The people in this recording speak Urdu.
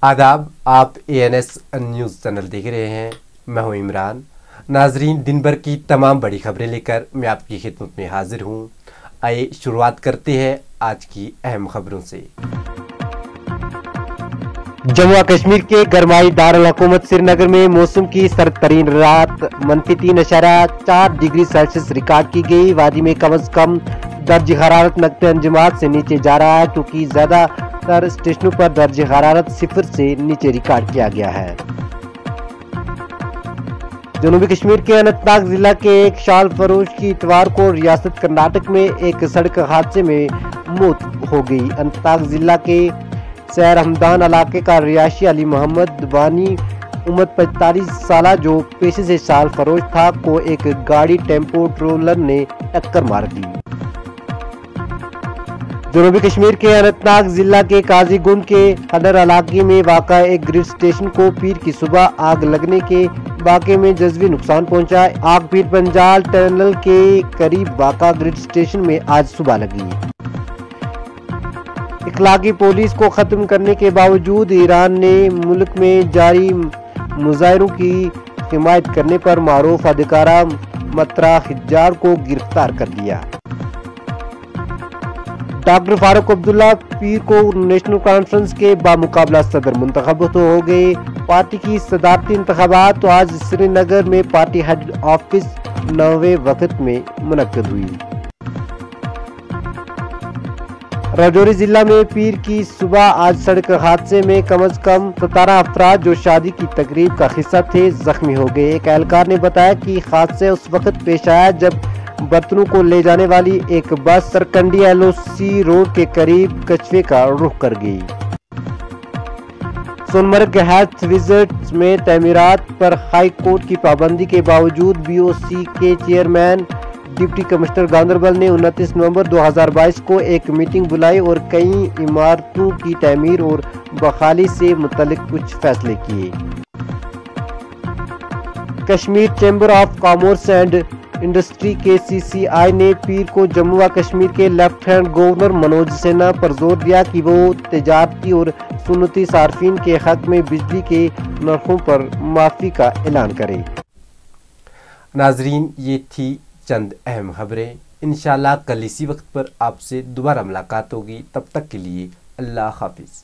آداب، آپ ANS نیوز چینل دیکھ رہے ہیں۔ میں ہوں عمران۔ ناظرین، دن بھر کی تمام بڑی خبریں لے کر میں آپ کی خدمت میں حاضر ہوں۔ آئیے شروعات کرتے ہیں آج کی اہم خبروں سے۔ جموں و کشمیر کے گرمائی دارالحکومت سری نگر میں موسم کی سرد ترین رات -3.4 ڈگری سیلسیس ریکارڈ کی گئی۔ وادی میں کم از کم درجہ حرارت نقطہ انجماد سے نیچے جا رہا ہے، کیونکہ زیادہ تر اسٹیشنوں پر درجہ حرارت 0 سے نیچے ریکارڈ کیا گیا ہے۔ جنوبی کشمیر کے اننت ناگ ضلع کے ایک شال فروش کی اتوار کو ریاست کرناٹک میں ایک سڑک حادثے میں موت ہو گئی۔ اننت ناگ ضلع کے سیر ہمدان علاقے کا رہائشی علی محمد وانی عمر 45 سالہ، جو پیشے سے شال فروش تھا، کو ایک گاڑی ٹیمپو ٹرولر نے ٹکر مار دی۔ جنوبی کشمیر کے اننت ناگ ضلع کے قاضی گنڈ کے حدر علاقے میں واقع ایک گریڈ اسٹیشن کو پیر کی صبح آگ لگنے کے واقعے میں جزوی نقصان پہنچا۔ آگ پیر پنجال ٹنل کے قریب واقع گریڈ اسٹیشن میں آج صبح لگی۔ اخلاقی پالیسی کو ختم کرنے کے باوجود ایران نے ملک میں جاری مظاہروں کی حمایت کرنے پر معروف اداکارہ مطرح حجار کو گرفتار کر لیا۔ ڈاکٹر فاروق عبداللہ پیر کو نیشنل کانفرنس کے بامقابلہ صدر منتخب ہو گئے۔ پارٹی کی صدارتی انتخابات آج سری نگر میں پارٹی ہیڈ آفس 9 وقت میں منعقد ہوئی۔ راجوری ضلع میں پیر کی صبح آج سڑک حادثے میں کم از کم 17 افراد جو شادی کی تقریب کا حصہ تھے زخمی ہو گئے۔ ایک اہلکار نے بتایا کہ حادثہ اس وقت پیش آیا جب برتنوں کو لے جانے والی ایک بس سرکنڈی LOC روڈ کے قریب کچھوے کا رخ کر گئی۔ سونمرگ ہیلتھ وزٹس میں تعمیرات پر ہائی کورٹ کی پابندی کے باوجود BOC کے چیئرمین ڈپٹی کمشنر گاندربل نے 29 نومبر 2022 کو ایک میٹنگ بلائی اور کئی عمارتوں کی تعمیر اور بحالی سے متعلق کچھ فیصلے کیے۔ Kashmir chamber of commerce and industry کے CCI نے پیر کو جموں و کشمیر کے لیفٹیننٹ گورنر منوج سنہا پر زور دیا کہ وہ تجارتی اور صنعتی صارفین کے حق میں بجلی کے نرخوں پر معافی کا اعلان کرے۔ ناظرین، یہ تھی چند اہم خبریں۔ انشاءاللہ کل اسی وقت پر آپ سے دوبارہ ملاقات ہوگی۔ تب تک کے لیے اللہ حافظ۔